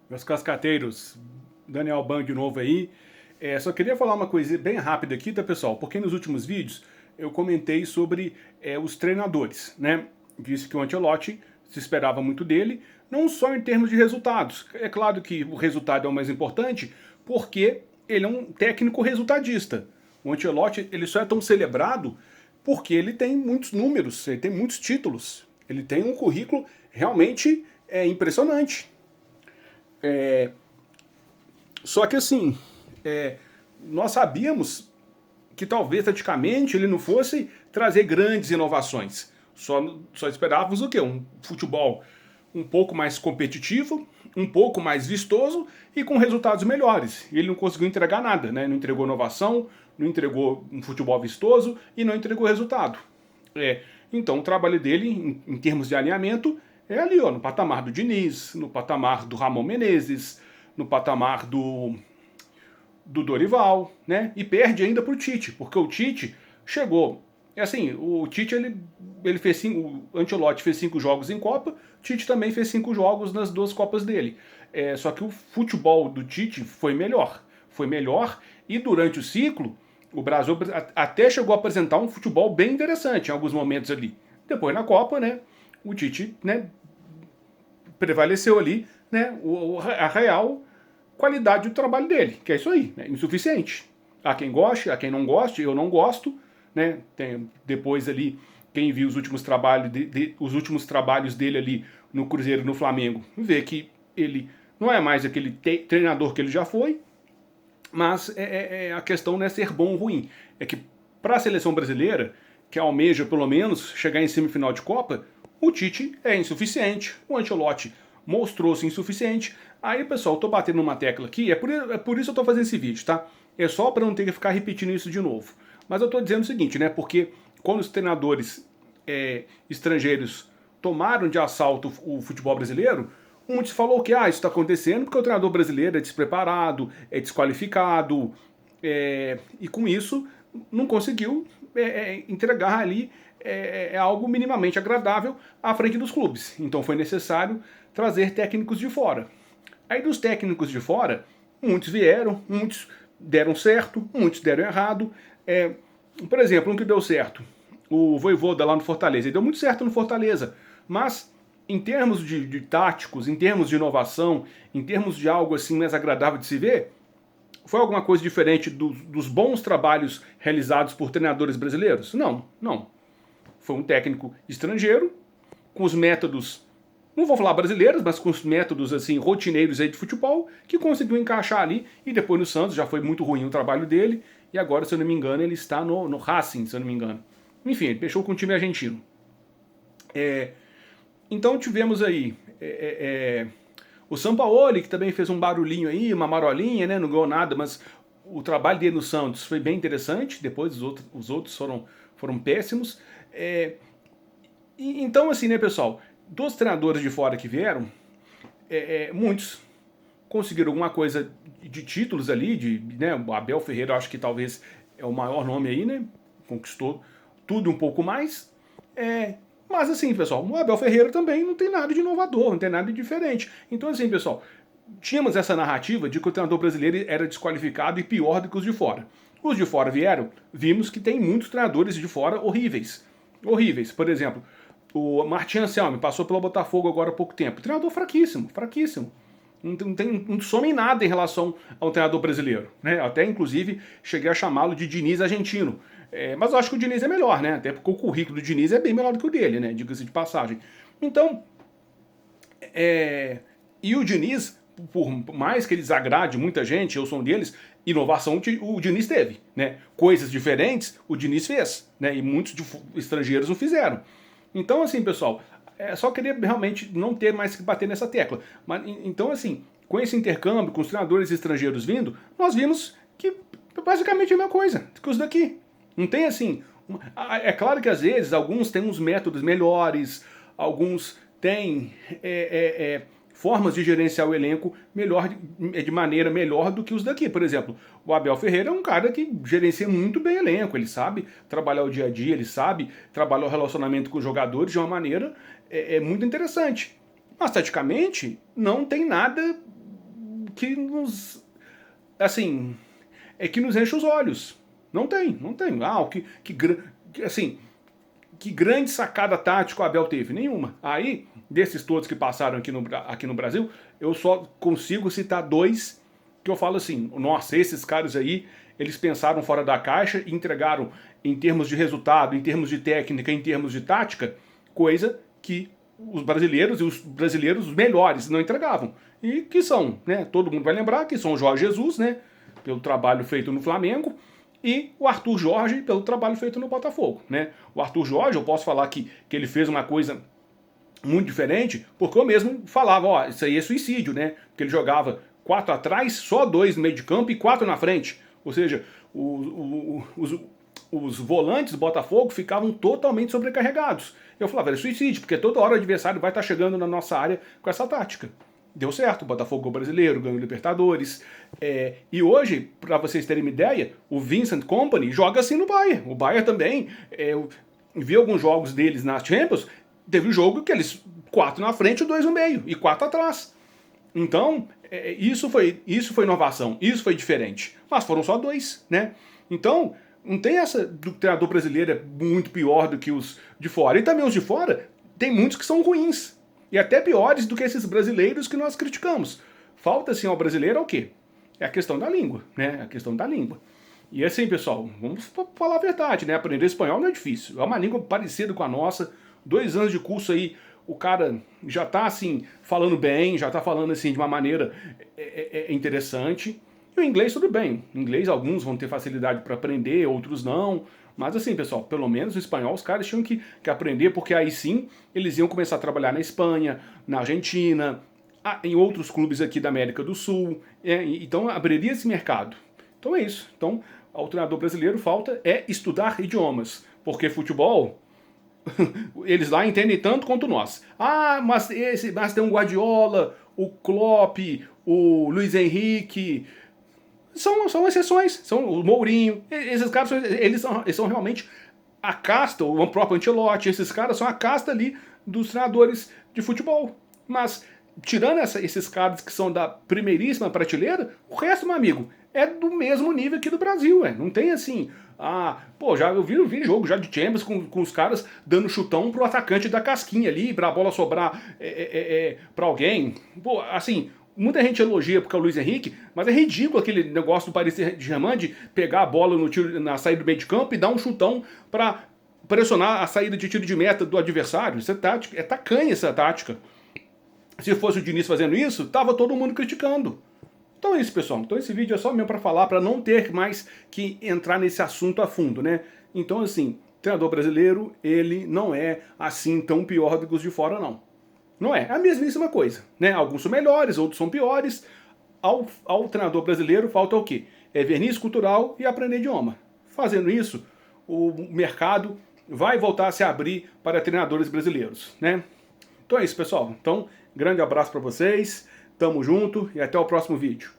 Meus cascateiros, Daniel Ban de novo aí. Só queria falar uma coisa bem rápida aqui, tá, pessoal? Porque nos últimos vídeos eu comentei sobre os treinadores, né? Disse que o Ancelotti se esperava muito dele, não só em termos de resultados. É claro que o resultado é o mais importante, porque ele é um técnico resultadista. O Ancelotti ele só é tão celebrado porque ele tem muitos números, ele tem muitos títulos, ele tem um currículo realmente impressionante. Só que assim, nós sabíamos que talvez taticamente ele não fosse trazer grandes inovações. Só esperávamos o quê? Um futebol um pouco mais competitivo, um pouco mais vistoso e com resultados melhores. E ele não conseguiu entregar nada, né? Não entregou inovação, não entregou um futebol vistoso e não entregou resultado. Então o trabalho dele, em termos de alinhamento, é ali, ó, no patamar do Diniz, no patamar do Ramon Menezes, no patamar do Dorival, né? E perde ainda pro Tite, porque o Tite chegou. É assim, o Tite ele fez o Ancelotti fez 5 jogos em Copa, o Tite também fez 5 jogos nas 2 Copas dele. Só que o futebol do Tite foi melhor e durante o ciclo o Brasil até chegou a apresentar um futebol bem interessante em alguns momentos ali. Depois na Copa, né? O Tite, né? Prevaleceu ali, né? A real qualidade do trabalho dele, que é isso aí, né? Insuficiente. Há quem goste, há quem não goste, eu não gosto, né? Tem depois ali quem viu os últimos trabalhos dele ali no Cruzeiro e no Flamengo, vê que ele não é mais aquele treinador que ele já foi, mas a questão não é ser bom ou ruim, é que para a seleção brasileira, que almeja pelo menos chegar em semifinal de Copa, o Tite é insuficiente, o Ancelotti mostrou-se insuficiente. Aí, pessoal, eu tô batendo numa tecla aqui, é por isso que eu tô fazendo esse vídeo, tá? É só para não ter que ficar repetindo isso de novo. Mas eu tô dizendo o seguinte, né? Porque quando os treinadores estrangeiros tomaram de assalto o futebol brasileiro, muitos falou que isso está acontecendo porque o treinador brasileiro é despreparado, é desqualificado, e com isso não conseguiu entregar ali algo minimamente agradável à frente dos clubes. Então foi necessário trazer técnicos de fora. Aí dos técnicos de fora, muitos vieram, muitos deram certo, muitos deram errado. Por exemplo, um que deu certo, o Vojvoda lá no Fortaleza. Ele deu muito certo no Fortaleza, mas em termos de táticos, em termos de inovação, em termos de algo assim mais agradável de se ver, foi alguma coisa diferente dos bons trabalhos realizados por treinadores brasileiros? Não, não. Foi um técnico estrangeiro, com os métodos, não vou falar brasileiros, mas com os métodos assim rotineiros aí de futebol, que conseguiu encaixar ali, e depois no Santos já foi muito ruim o trabalho dele, e agora, se eu não me engano, ele está no Racing, se eu não me engano. Enfim, ele fechou com o time argentino. Então tivemos aí o Sampaoli, que também fez um barulhinho aí, uma marolinha, né? Não ganhou nada, mas o trabalho dele no Santos foi bem interessante. Depois os outros foram péssimos. Então, assim, né, pessoal? Dos treinadores de fora que vieram, muitos conseguiram alguma coisa de títulos ali, né? O Abel Ferreira, eu acho que talvez é o maior nome aí, né? Conquistou tudo um pouco mais. Mas assim, pessoal, o Abel Ferreira também não tem nada de inovador, não tem nada de diferente. Então, assim, pessoal, tínhamos essa narrativa de que o treinador brasileiro era desqualificado e pior do que os de fora. Os de fora vieram, vimos que tem muitos treinadores de fora horríveis. Horríveis. Por exemplo, o Martin Anselmi passou pelo Botafogo agora há pouco tempo. Treinador fraquíssimo, fraquíssimo. Não some em nada em relação ao treinador brasileiro. Né? Até, inclusive, cheguei a chamá-lo de Diniz argentino. Mas eu acho que o Diniz é melhor, né? Até porque o currículo do Diniz é bem melhor do que o dele, né? Diga-se de passagem. Então, e o Diniz, por mais que ele desagrade muita gente, eu sou um deles, inovação o Diniz teve, né? Coisas diferentes o Diniz fez, né? E muitos estrangeiros o fizeram. Então, assim, pessoal, só queria realmente não ter mais que bater nessa tecla. Mas, então, assim, com esse intercâmbio, com os treinadores estrangeiros vindo, nós vimos que basicamente é a mesma coisa que os daqui. Não tem assim. É claro que às vezes alguns têm uns métodos melhores, alguns têm formas de gerenciar o elenco de maneira melhor do que os daqui. Por exemplo, o Abel Ferreira é um cara que gerencia muito bem o elenco, ele sabe trabalhar o dia a dia, ele sabe trabalhar o relacionamento com os jogadores de uma maneira muito interessante. Mas, taticamente, não tem nada que nos, assim, que nos enche os olhos. Não tem. Ah, assim, que grande sacada tática o Abel teve? Nenhuma. Aí, desses todos que passaram aqui no Brasil, eu só consigo citar 2 que eu falo assim, nossa, esses caras aí, eles pensaram fora da caixa e entregaram, em termos de resultado, em termos de técnica, em termos de tática, coisa que os brasileiros melhores não entregavam. E que são, né, todo mundo vai lembrar que são o Jorge Jesus, né, pelo trabalho feito no Flamengo, e o Arthur Jorge pelo trabalho feito no Botafogo, né. O Arthur Jorge, eu posso falar que ele fez uma coisa muito diferente, porque eu mesmo falava, ó, isso aí é suicídio, né, porque ele jogava 4 atrás, só 2 no meio de campo e 4 na frente. Ou seja, os volantes do Botafogo ficavam totalmente sobrecarregados. Eu falava, é suicídio, porque toda hora o adversário vai estar chegando na nossa área com essa tática. Deu certo, o Botafogo ganhou o Brasileiro, ganhou o Libertadores. E hoje, para vocês terem uma ideia, o Vincent Kompany joga assim no Bayern. O Bayern também, eu vi alguns jogos deles na Champions, teve um jogo que eles 4 na frente e 2 no meio, e 4 atrás. Então, isso foi inovação, isso foi diferente. Mas foram só 2, né? Então, não tem essa do treinador brasileiro é muito pior do que os de fora. E também os de fora, tem muitos que são ruins. E até piores do que esses brasileiros que nós criticamos. Falta, assim, ao brasileiro o quê? É a questão da língua, né? A questão da língua. E assim, pessoal, vamos falar a verdade, né? Aprender espanhol não é difícil. É uma língua parecida com a nossa. 2 anos de curso aí, o cara já tá, assim, falando bem, já tá falando, assim, de uma maneira interessante. E o inglês, tudo bem. O inglês, alguns vão ter facilidade para aprender, outros não. Mas assim, pessoal, pelo menos o espanhol os caras tinham que aprender, porque aí sim eles iam começar a trabalhar na Espanha, na Argentina, em outros clubes aqui da América do Sul. Então abriria esse mercado. Então é isso. Então, ao treinador brasileiro falta estudar idiomas. Porque futebol, eles lá entendem tanto quanto nós. Ah, mas tem um Guardiola, o Klopp, o Luiz Henrique. São exceções, são o Mourinho, esses caras eles são realmente a casta, o próprio Ancelotti, esses caras são a casta ali dos treinadores de futebol. Mas, tirando esses caras que são da primeiríssima prateleira, o resto, meu amigo, é do mesmo nível aqui do Brasil, não tem assim, eu vi jogo já de Champions com os caras dando chutão pro atacante da casquinha ali, pra bola sobrar pra alguém, pô, assim. Muita gente elogia porque é o Luiz Henrique, mas é ridículo aquele negócio do Paris Saint-Germain de pegar a bola na saída do meio de campo e dar um chutão para pressionar a saída de tiro de meta do adversário. Isso é tática, é tacanha essa tática. Se fosse o Diniz fazendo isso, tava todo mundo criticando. Então é isso, pessoal. Então esse vídeo é só mesmo para falar, para não ter mais que entrar nesse assunto a fundo, né? Então assim, treinador brasileiro, ele não é assim tão pior do que os de fora, não. Não é a mesmíssima coisa, né? Alguns são melhores, outros são piores. Ao treinador brasileiro falta o quê? É verniz cultural e aprender idioma. Fazendo isso, o mercado vai voltar a se abrir para treinadores brasileiros, né? Então é isso, pessoal. Então, grande abraço para vocês, tamo junto e até o próximo vídeo.